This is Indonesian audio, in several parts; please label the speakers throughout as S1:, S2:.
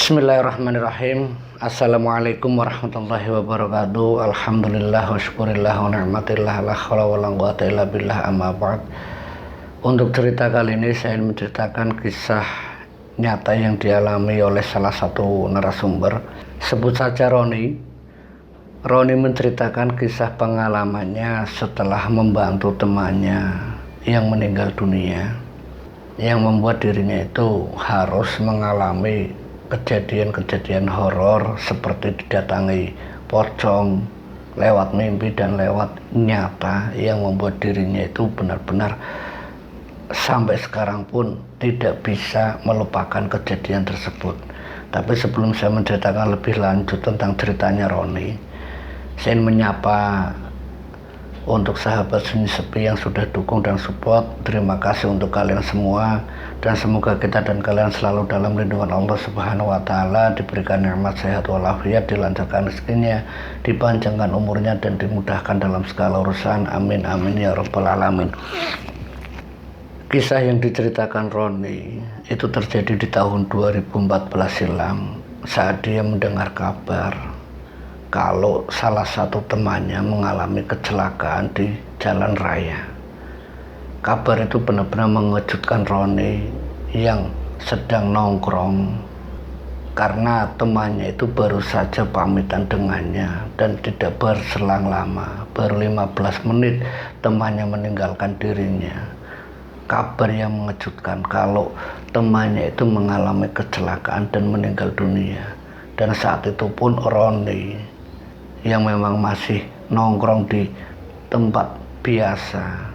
S1: Bismillahirrahmanirrahim. Assalamualaikum warahmatullahi wabarakatuh. Alhamdulillah wa syukurillah wa ni'matillah la haula wa la quwata illa billah, amma ba'd. Untuk cerita kali ini saya ingin menceritakan kisah nyata yang dialami oleh salah satu narasumber. Sebut saja Roni. Roni menceritakan kisah pengalamannya setelah membantu temannya yang meninggal dunia, yang membuat dirinya itu harus mengalami kejadian-kejadian horor seperti didatangi pocong lewat mimpi dan lewat nyata, yang membuat dirinya itu benar-benar sampai sekarang pun tidak bisa melupakan kejadian tersebut. Tapi sebelum saya menceritakan lebih lanjut tentang ceritanya Roni, saya ingin menyapa untuk sahabat Sunyi Sepi yang sudah dukung dan support. Terima kasih untuk kalian semua, dan semoga kita dan kalian selalu dalam lindungan Allah Subhanahu wa Ta'ala, diberikan nikmat sehat walafiat, dilancarkan rezekinya, dipanjangkan umurnya, dan dimudahkan dalam segala urusan. Amin amin ya rabbal alamin. Kisah yang diceritakan Roni itu terjadi di tahun 2014 silam, saat dia mendengar kabar kalau salah satu temannya mengalami kecelakaan di jalan raya. Kabar itu benar-benar mengejutkan Roni yang sedang nongkrong, karena temannya itu baru saja pamitan dengannya dan tidak berselang lama, baru 15 menit temannya meninggalkan dirinya. Kabar yang mengejutkan kalau temannya itu mengalami kecelakaan dan meninggal dunia. Dan saat itu pun Roni yang memang masih nongkrong di tempat biasa,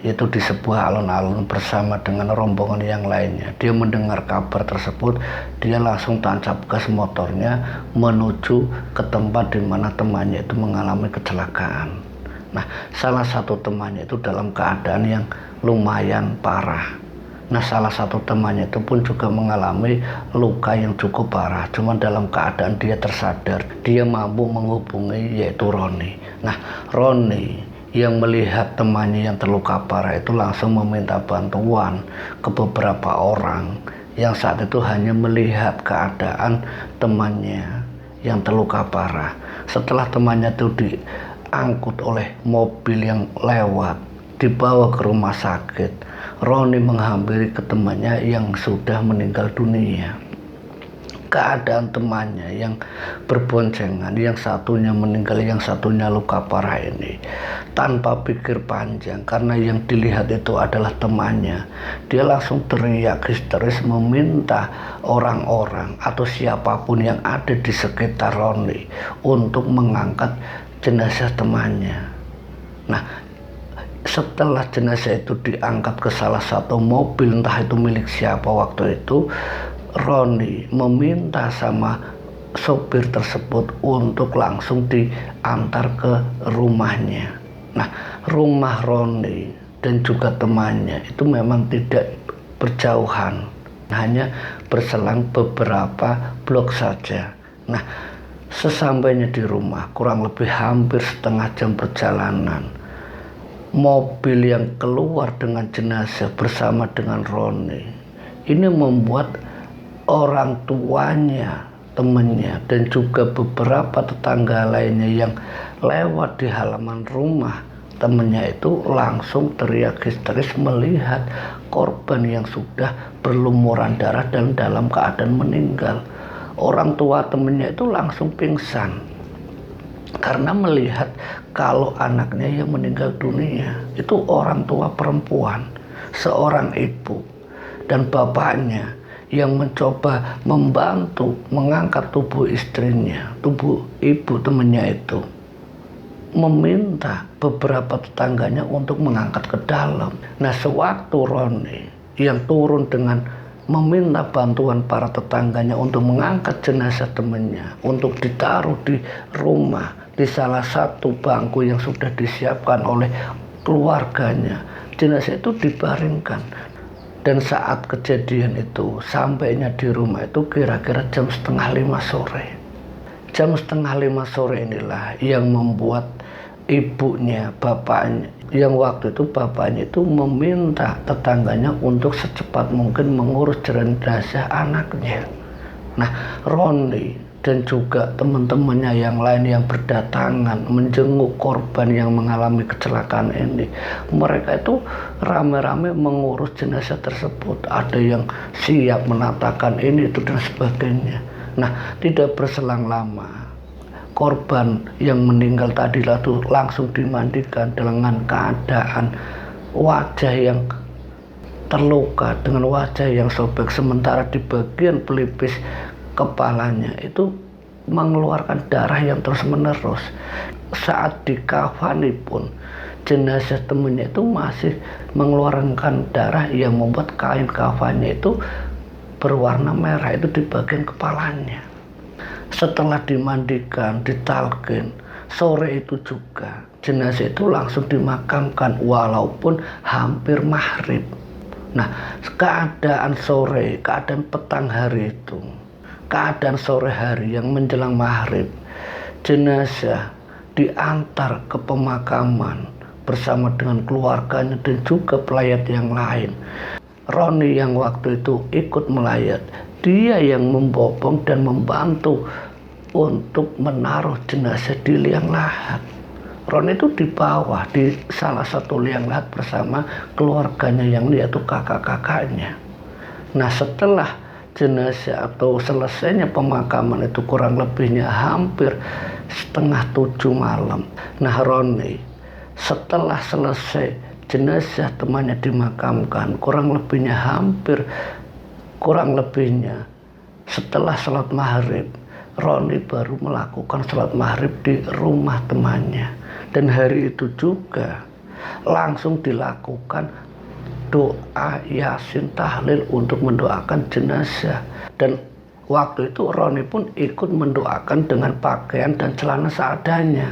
S1: yaitu di sebuah alun-alun bersama dengan rombongan yang lainnya. Dia mendengar kabar tersebut, dia langsung tancap gas motornya menuju ke tempat di mana temannya itu mengalami kecelakaan. Nah, salah satu temannya itu dalam keadaan yang lumayan parah. Nah, salah satu temannya itu pun juga mengalami luka yang cukup parah. Cuma dalam keadaan dia tersadar, dia mampu menghubungi, yaitu Roni. Nah, Roni yang melihat temannya yang terluka parah itu langsung meminta bantuan ke beberapa orang yang saat itu hanya melihat keadaan temannya yang terluka parah. Setelah temannya itu diangkut oleh mobil yang lewat, dibawa ke rumah sakit, Roni menghampiri ke temannya yang sudah meninggal dunia. Keadaan temannya yang berboncengan, yang satunya meninggal, yang satunya luka parah ini, tanpa pikir panjang, karena yang dilihat itu adalah temannya, dia langsung teriak histeris meminta orang-orang atau siapapun yang ada di sekitar Roni untuk mengangkat jenazah temannya. Nah, setelah jenazah itu diangkat ke salah satu mobil, entah itu milik siapa waktu itu, Roni meminta sama sopir tersebut untuk langsung diantar ke rumahnya. Nah, rumah Roni dan juga temannya itu memang tidak berjauhan, hanya berselang beberapa blok saja. Nah, sesampainya di rumah, kurang lebih hampir setengah jam perjalanan, mobil yang keluar dengan jenazah bersama dengan Roni ini membuat orang tuanya, temannya, dan juga beberapa tetangga lainnya yang lewat di halaman rumah temannya itu langsung teriak histeris melihat korban yang sudah berlumuran darah dan dalam keadaan meninggal. Orang tua temannya itu langsung pingsan karena melihat kalau anaknya yang meninggal dunia itu orang tua perempuan, seorang ibu, dan bapaknya yang mencoba membantu mengangkat tubuh istrinya, tubuh ibu temannya itu, meminta beberapa tetangganya untuk mengangkat ke dalam. Nah, sewaktu Roni yang turun dengan meminta bantuan para tetangganya untuk mengangkat jenazah temannya, untuk ditaruh di rumah, di salah satu bangku yang sudah disiapkan oleh keluarganya, jenazah itu dibaringkan. Dan saat kejadian itu, sampainya di rumah itu kira-kira jam 4:30 sore. Jam 4:30 sore inilah yang membuat ibunya, bapaknya, yang waktu itu bapaknya itu meminta tetangganya untuk secepat mungkin mengurus jenazah anaknya. Nah, Roni dan juga teman-temannya yang lain yang berdatangan menjenguk korban yang mengalami kecelakaan ini, mereka itu rame-rame mengurus jenazah tersebut. Ada yang siap menatakan ini itu dan sebagainya. Nah, tidak berselang lama, korban yang meninggal tadi lalu langsung dimandikan dengan keadaan wajah yang terluka, dengan wajah yang sobek, sementara di bagian pelipis kepalanya itu mengeluarkan darah yang terus menerus. Saat dikafani pun jenazah temannya itu masih mengeluarkan darah yang membuat kain kafannya itu berwarna merah itu di bagian kepalanya. Setelah dimandikan, ditalkin, sore itu juga jenazah itu langsung dimakamkan walaupun hampir maghrib. Nah, keadaan sore, keadaan petang hari itu, keadaan sore hari yang menjelang maghrib, jenazah diantar ke pemakaman bersama dengan keluarganya dan juga pelayat yang lain. Roni yang waktu itu ikut melayat, dia yang membopong dan membantu untuk menaruh jenazah di liang lahat. Roni itu di bawah di salah satu liang lahat bersama keluarganya yang yaitu kakak-kakaknya. Nah, setelah jenazah atau selesainya pemakaman itu kurang lebihnya hampir 6:30 malam. Nah, Roni setelah selesai jenazah temannya dimakamkan kurang lebihnya setelah sholat maghrib, Roni baru melakukan sholat maghrib di rumah temannya. Dan hari itu juga langsung dilakukan doa yasin tahlil untuk mendoakan jenazah. Dan waktu itu Roni pun ikut mendoakan dengan pakaian dan celana seadanya.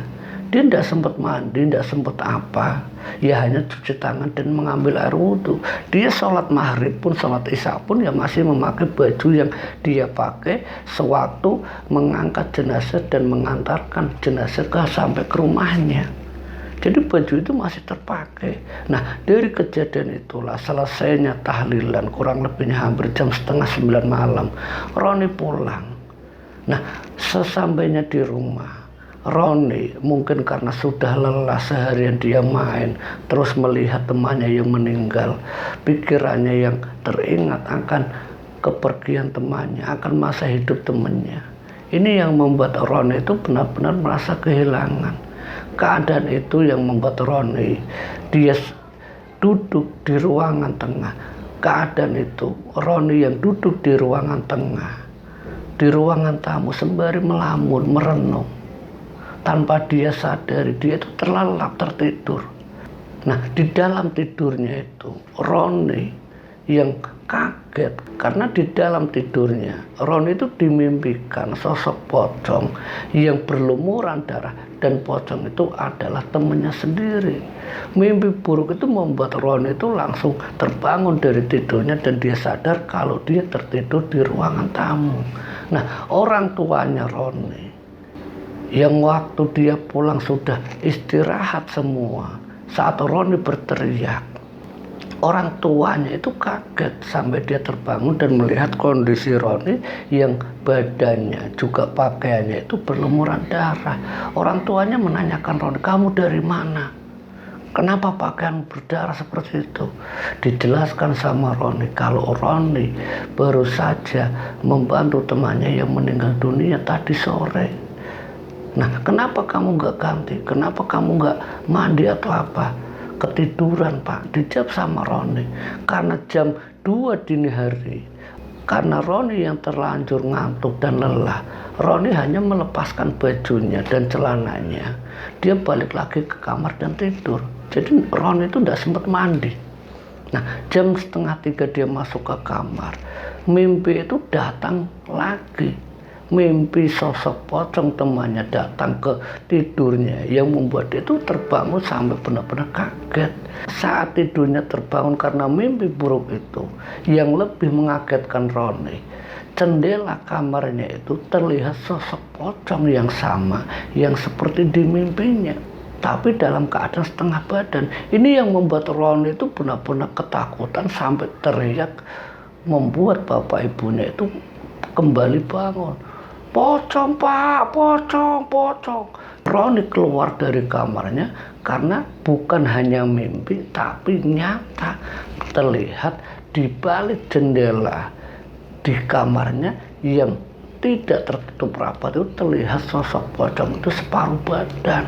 S1: Dia tidak sempat mandi, tidak sempat apa. Ya hanya cuci tangan dan mengambil air wudhu. Dia sholat maghrib pun, sholat isya pun ya masih memakai baju yang dia pakai sewaktu mengangkat jenazah dan mengantarkan jenazah sampai ke rumahnya. Jadi baju itu masih terpakai. Nah, dari kejadian itulah selesainya tahlilan kurang lebihnya hampir jam 8:30 malam. Roni pulang. Nah, sesampainya di rumah, Roni mungkin karena sudah lelah seharian dia main, terus melihat temannya yang meninggal, pikirannya yang teringat akan kepergian temannya, akan masa hidup temannya. Ini yang membuat Roni itu benar-benar merasa kehilangan. Keadaan itu yang membuat Roni dia duduk di ruangan tengah. Keadaan itu Roni yang duduk di ruangan tengah, di ruangan tamu sembari melamun, merenung. Tanpa dia sadari, dia itu terlelap, tertidur. Nah, di dalam tidurnya itu, Roni yang kaget. Karena di dalam tidurnya, Roni itu dimimpikan sosok pocong yang berlumuran darah. Dan pocong itu adalah temannya sendiri. Mimpi buruk itu membuat Roni itu langsung terbangun dari tidurnya. Dan dia sadar kalau dia tertidur di ruangan tamu. Nah, orang tuanya Roni yang waktu dia pulang sudah istirahat semua. Saat Roni berteriak, orang tuanya itu kaget sampai dia terbangun dan melihat kondisi Roni yang badannya juga pakaiannya itu berlumuran darah. Orang tuanya menanyakan Roni, "Kamu dari mana? Kenapa pakaian berdarah seperti itu?" Dijelaskan sama Roni kalau Roni baru saja membantu temannya yang meninggal dunia tadi sore. Nah, kenapa kamu nggak ganti? Kenapa kamu nggak mandi atau apa? Ketiduran, Pak, dijawab sama Roni. Karena jam 2 dini hari, karena Roni yang terlanjur ngantuk dan lelah, Roni hanya melepaskan bajunya dan celananya. Dia balik lagi ke kamar dan tidur. Jadi Roni itu tidak sempat mandi. Nah, jam 2:30 dia masuk ke kamar. Mimpi itu datang lagi. Mimpi sosok pocong temannya datang ke tidurnya yang membuat dia itu terbangun sampai benar-benar kaget. Saat tidurnya terbangun karena mimpi buruk itu, yang lebih mengagetkan Roni, jendela kamarnya itu terlihat sosok pocong yang sama yang seperti di mimpinya, tapi dalam keadaan setengah badan. Ini yang membuat Roni itu benar-benar ketakutan sampai teriak, membuat bapak ibunya itu kembali bangun. Pocong pak, pocong, pocong. Roni keluar dari kamarnya karena bukan hanya mimpi tapi nyata terlihat di balik jendela di kamarnya yang tidak tertutup rapat itu terlihat sosok pocong itu separuh badan.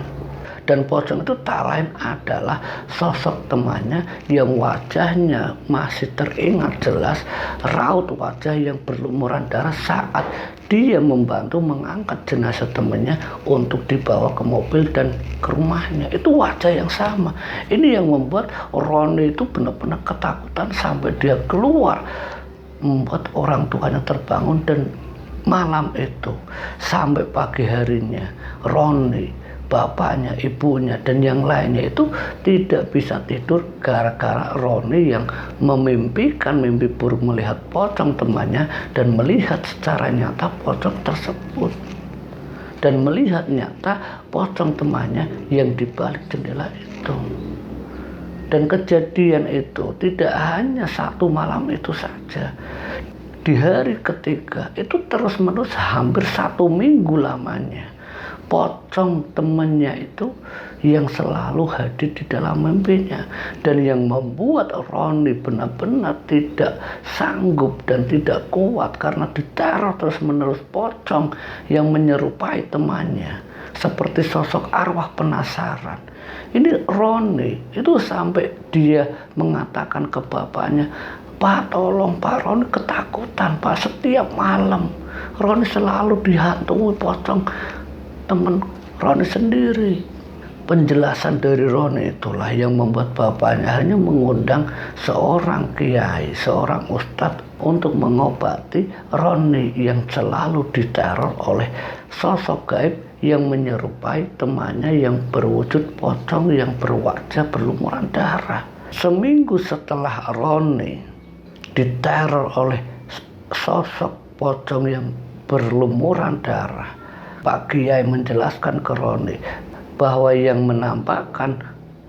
S1: Dan pocong itu tak lain adalah sosok temannya yang wajahnya masih teringat jelas raut wajah yang berlumuran darah saat dia membantu mengangkat jenazah temannya untuk dibawa ke mobil dan ke rumahnya. Itu wajah yang sama. Ini yang membuat Roni itu benar-benar ketakutan sampai dia keluar, membuat orang tuanya terbangun. Dan malam itu sampai pagi harinya Roni, bapaknya, ibunya, dan yang lainnya itu tidak bisa tidur gara-gara Roni yang memimpikan mimpi buruk melihat pocong temannya dan melihat secara nyata pocong tersebut. Dan melihat nyata pocong temannya yang di balik jendela itu. Dan kejadian itu tidak hanya satu malam itu saja. Di hari ketiga itu terus-menerus hampir 1 minggu lamanya. Pocong temannya itu yang selalu hadir di dalam mimpinya, dan yang membuat Roni benar-benar tidak sanggup dan tidak kuat karena diteror terus-menerus pocong yang menyerupai temannya seperti sosok arwah penasaran. Ini Roni itu sampai dia mengatakan ke bapaknya, "Pak, tolong Pak, Roni ketakutan Pak, setiap malam Roni selalu dihantui pocong teman Roni sendiri." Penjelasan dari Roni itulah yang membuat bapaknya hanya mengundang seorang kiai, seorang ustadz untuk mengobati Roni yang selalu diteror oleh sosok gaib yang menyerupai temannya yang berwujud pocong yang berwajah berlumuran darah. Seminggu setelah Roni diteror oleh sosok pocong yang berlumuran darah, Pak Kiai menjelaskan ke Roni bahwa yang menampakkan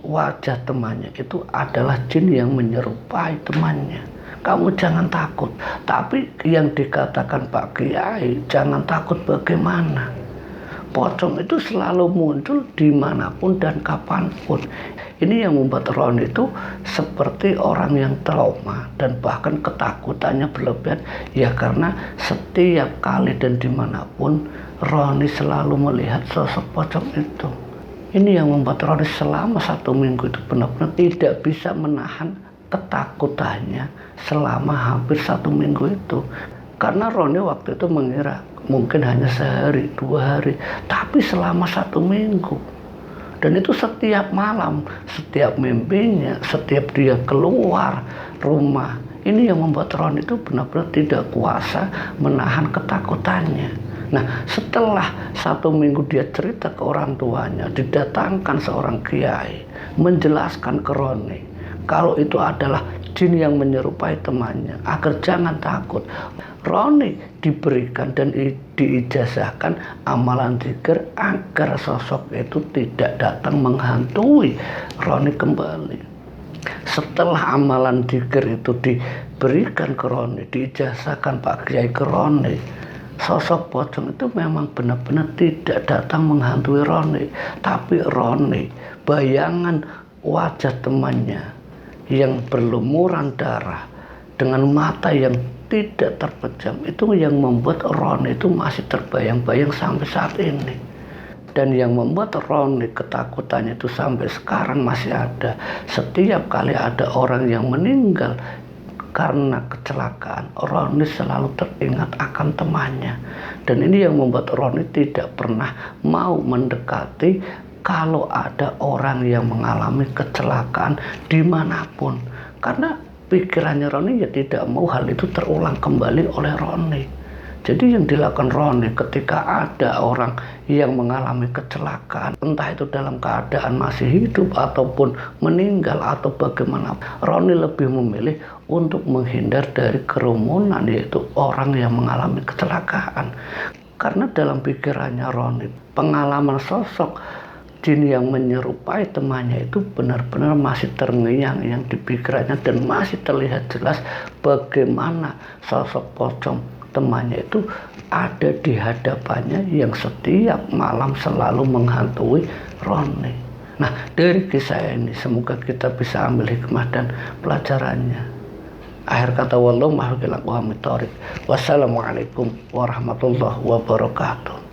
S1: wajah temannya itu adalah jin yang menyerupai temannya. Kamu jangan takut. Tapi yang dikatakan Pak Kiai, jangan takut bagaimana? Pocong itu selalu muncul dimanapun dan kapanpun. Ini yang membuat Roni itu seperti orang yang trauma dan bahkan ketakutannya berlebihan. Ya karena setiap kali dan dimanapun Roni selalu melihat sosok pocong itu. Ini yang membuat Roni selama 1 minggu itu benar-benar tidak bisa menahan ketakutannya selama hampir 1 minggu itu. Karena Roni waktu itu mengira mungkin hanya sehari, 2 hari, tapi selama 1 minggu. Dan itu setiap malam, setiap mimpinya, setiap dia keluar rumah. Ini yang membuat Roni itu benar-benar tidak kuasa menahan ketakutannya. Nah, setelah 1 minggu dia cerita ke orang tuanya, didatangkan seorang kiai menjelaskan ke Roni kalau itu adalah jin yang menyerupai temannya agar jangan takut. Roni diberikan dan diijazahkan amalan zikir agar sosok itu tidak datang menghantui Roni kembali. Setelah amalan zikir itu diberikan ke Roni, diijazahkan Pak Kiai ke Roni, sosok pocong itu memang benar-benar tidak datang menghantui Roni. Tapi Roni, bayangan wajah temannya yang berlumuran darah dengan mata yang tidak terpejam itu yang membuat Roni itu masih terbayang-bayang sampai saat ini. Dan yang membuat Roni ketakutannya itu sampai sekarang masih ada. Setiap kali ada orang yang meninggal karena kecelakaan, Roni selalu teringat akan temannya. Dan ini yang membuat Roni tidak pernah mau mendekati kalau ada orang yang mengalami kecelakaan dimanapun. Karena pikirannya Roni ya tidak mau hal itu terulang kembali oleh Roni. Jadi yang dilakukan Roni ketika ada orang yang mengalami kecelakaan, entah itu dalam keadaan masih hidup ataupun meninggal atau bagaimana, Roni lebih memilih untuk menghindar dari kerumunan, yaitu orang yang mengalami kecelakaan. Karena dalam pikirannya Roni, pengalaman sosok jin yang menyerupai temannya itu benar-benar masih terngiang-ngiang di pikirannya dan masih terlihat jelas bagaimana sosok pocong temannya itu ada di hadapannya yang setiap malam selalu menghantui Roni. Nah, dari kisah ini semoga kita bisa ambil hikmah dan pelajarannya. Akhir kata, wallahu muwaffiq ila aqwamit thoriq. Wassalamualaikum warahmatullahi wabarakatuh.